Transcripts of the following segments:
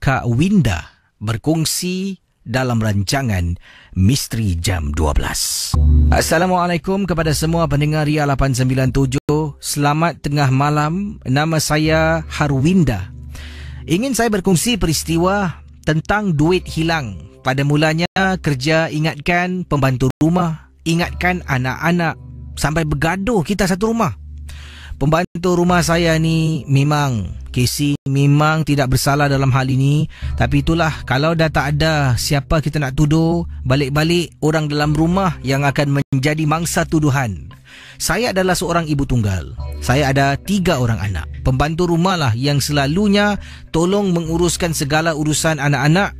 Kak Winda berkongsi dalam rancangan Misteri Jam 12. Assalamualaikum kepada semua pendengar Ria 897. Selamat tengah malam. Nama saya Harwinda. Ingin saya berkongsi peristiwa tentang duit hilang. Pada mulanya kerja ingatkan pembantu rumah, ingatkan anak-anak, sampai bergaduh kita satu rumah. Pembantu rumah saya ni memang Casey memang tidak bersalah dalam hal ini. Tapi itulah, kalau dah tak ada siapa kita nak tuduh, balik-balik orang dalam rumah yang akan menjadi mangsa tuduhan. Saya adalah seorang ibu tunggal. Saya ada 3 orang anak. Pembantu rumah lah yang selalunya tolong menguruskan segala urusan anak-anak.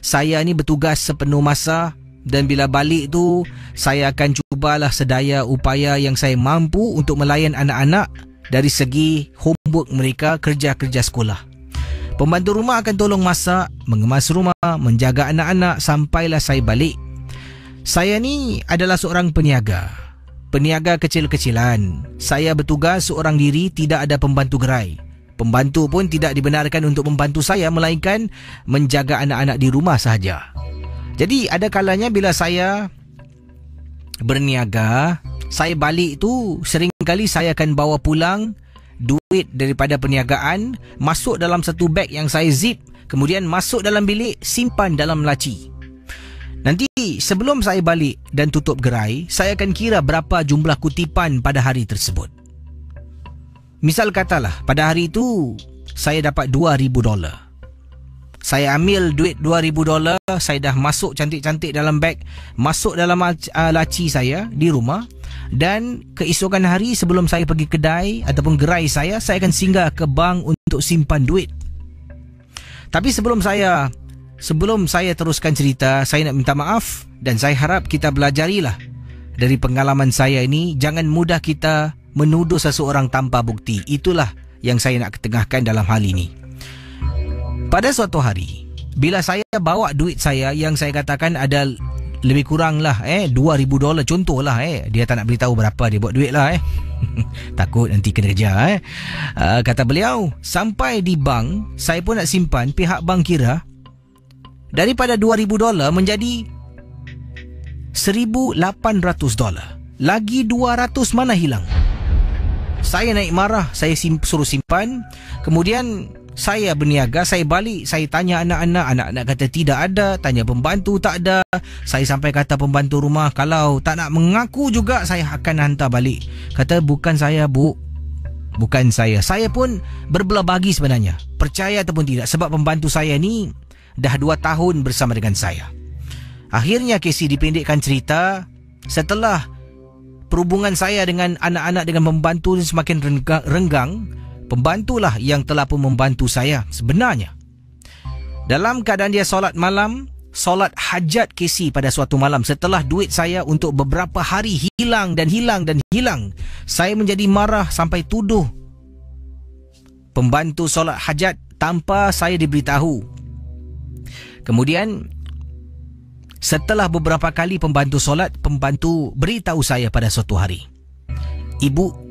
Saya ni bertugas sepenuh masa. Dan bila balik tu, saya akan cubalah sedaya upaya yang saya mampu untuk melayan anak-anak dari segi homework mereka, kerja-kerja sekolah. Pembantu rumah akan tolong masak, mengemas rumah, menjaga anak-anak sampailah saya balik. Saya ni adalah seorang peniaga kecil-kecilan. Saya bertugas seorang diri, tidak ada pembantu gerai. Pembantu pun tidak dibenarkan untuk membantu saya, melainkan menjaga anak-anak di rumah sahaja. Jadi ada kalanya bila saya berniaga, saya balik tu seringkali saya akan bawa pulang duit daripada perniagaan, masuk dalam satu beg yang saya zip, kemudian masuk dalam bilik, simpan dalam laci. Nanti sebelum saya balik dan tutup gerai, saya akan kira berapa jumlah kutipan pada hari tersebut. Misal katalah pada hari itu saya dapat $2,000. Saya ambil duit $2,000, saya dah masuk cantik-cantik dalam beg, masuk dalam laci saya di rumah. Dan keesokan hari sebelum saya pergi kedai ataupun gerai saya akan singgah ke bank untuk simpan duit. Tapi sebelum saya teruskan cerita, saya nak minta maaf. Dan saya harap kita belajarilah dari pengalaman saya ini. Jangan mudah kita menuduh seseorang tanpa bukti. Itulah yang saya nak ketengahkan dalam hal ini. Pada suatu hari, bila saya bawa duit saya yang saya katakan ada lebih kurang lah $2,000 contohlah, dia tak nak beritahu berapa dia buat duit lah takut nanti kena kejar kata beliau, sampai di bank saya pun nak simpan, pihak bank kira daripada $2,000 menjadi $1,800. Lagi 200 mana hilang? Saya naik marah, saya suruh simpan. Kemudian saya berniaga, saya balik, saya tanya anak-anak. Anak-anak kata tidak ada, tanya pembantu tak ada. Saya sampai kata pembantu rumah, kalau tak nak mengaku juga saya akan hantar balik. Kata bukan saya bu, bukan saya. Saya pun berbelah bagi sebenarnya, percaya ataupun tidak, sebab pembantu saya ni dah 2 tahun bersama dengan saya. Akhirnya Casey, dipendekkan cerita, setelah perhubungan saya dengan anak-anak dengan pembantu semakin renggang, pembantulah yang telah pun membantu saya sebenarnya. Dalam keadaan dia solat malam, solat hajat Casey pada suatu malam, setelah duit saya untuk beberapa hari hilang. Saya menjadi marah sampai tuduh pembantu solat hajat tanpa saya diberitahu. Kemudian setelah beberapa kali pembantu solat, pembantu beritahu saya pada suatu hari, "Ibu,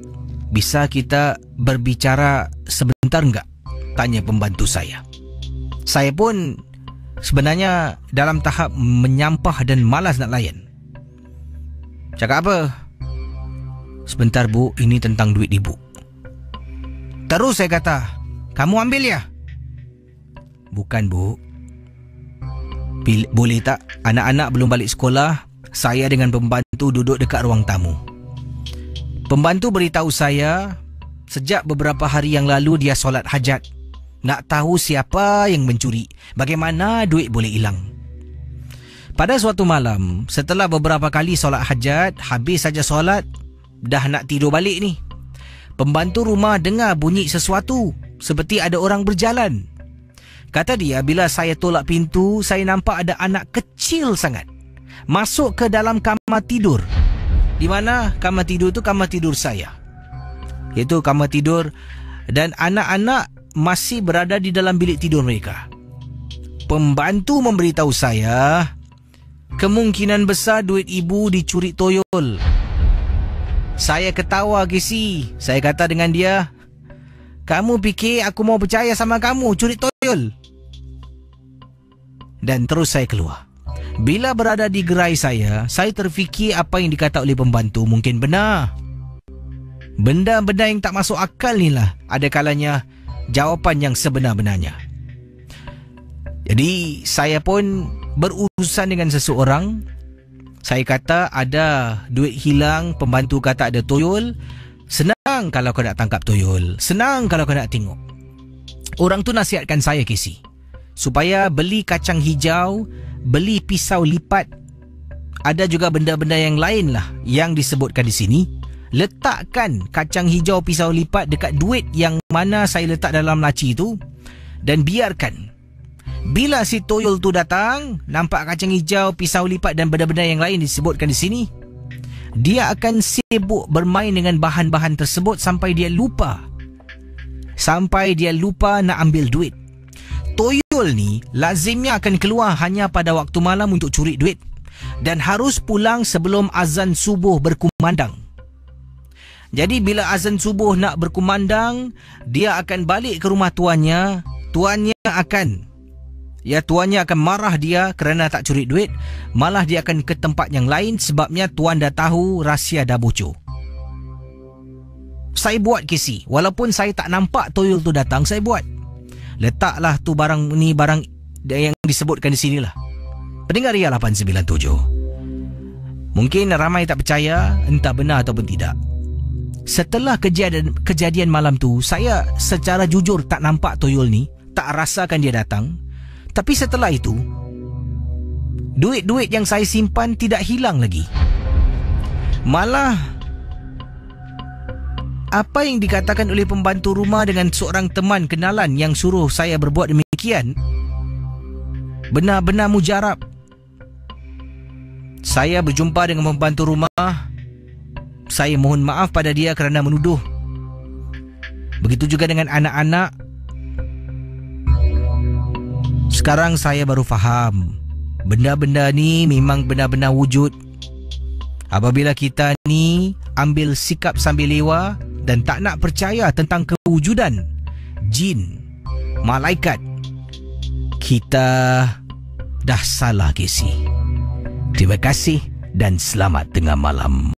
bisa kita berbicara sebentar enggak?" tanya pembantu saya. Saya pun sebenarnya dalam tahap menyampah dan malas nak layan. "Cakap apa?" "Sebentar bu, ini tentang duit ibu." Terus saya kata, "Kamu ambil ya?" "Bukan bu. Boleh tak, anak-anak belum balik sekolah, saya dengan pembantu duduk dekat ruang tamu." Pembantu beritahu saya, sejak beberapa hari yang lalu dia solat hajat. Nak tahu siapa yang mencuri, bagaimana duit boleh hilang. Pada suatu malam, setelah beberapa kali solat hajat, habis saja solat, dah nak tidur balik ni, pembantu rumah dengar bunyi sesuatu, seperti ada orang berjalan. Kata dia, bila saya tolak pintu, saya nampak ada anak kecil sangat masuk ke dalam kamar tidur. Di mana kamar tidur tu kamar tidur saya, iaitu kamar tidur, dan anak-anak masih berada di dalam bilik tidur mereka. Pembantu memberitahu saya, kemungkinan besar duit ibu dicuri toyol. Saya ketawa Casey. Saya kata dengan dia, "Kamu fikir aku mau percaya sama kamu curi toyol?" dan terus saya keluar. Bila berada di gerai saya terfikir apa yang dikata oleh pembantu mungkin benar. Benda-benda yang tak masuk akal ni lah ada kalanya jawapan yang sebenar-benarnya. Jadi saya pun berurusan dengan seseorang. Saya kata ada duit hilang, pembantu kata ada toyol. Senang kalau kau nak tangkap toyol, senang kalau kau nak tengok. Orang tu nasihatkan saya, Casey, supaya beli kacang hijau, beli pisau lipat. Ada juga benda-benda yang lain lah yang disebutkan di sini. Letakkan kacang hijau, pisau lipat dekat duit yang mana saya letak dalam laci tu, dan biarkan bila si toyol tu datang, nampak kacang hijau, pisau lipat dan benda-benda yang lain disebutkan di sini, dia akan sibuk bermain dengan bahan-bahan tersebut sampai dia lupa nak ambil duit. Toyol ni lazimnya akan keluar hanya pada waktu malam untuk curi duit dan harus pulang sebelum azan subuh berkumandang. Jadi bila azan subuh nak berkumandang, dia akan balik ke rumah tuannya. Tuannya akan marah dia kerana tak curi duit. Malah dia akan ke tempat yang lain sebabnya tuan dah tahu rahsia dah bocor. Saya buat, Casey. Walaupun saya tak nampak toyol tu datang, saya buat. Letaklah tu barang yang disebutkan di sinilah. Pendengar Ria 897. Mungkin ramai tak percaya, entah benar ataupun tidak. Setelah kejadian malam tu, saya secara jujur tak nampak toyol ni, tak rasakan dia datang. Tapi setelah itu, duit-duit yang saya simpan tidak hilang lagi. Malah apa yang dikatakan oleh pembantu rumah dengan seorang teman kenalan yang suruh saya berbuat demikian benar-benar mujarab. Saya berjumpa dengan pembantu rumah. Saya mohon maaf pada dia kerana menuduh. Begitu juga dengan anak-anak. Sekarang saya baru faham, benda-benda ni memang benar-benar wujud. Apabila kita ni ambil sikap sambil lewa dan tak nak percaya tentang kewujudan jin, malaikat, kita dah salah, Casey. Terima kasih dan selamat tengah malam.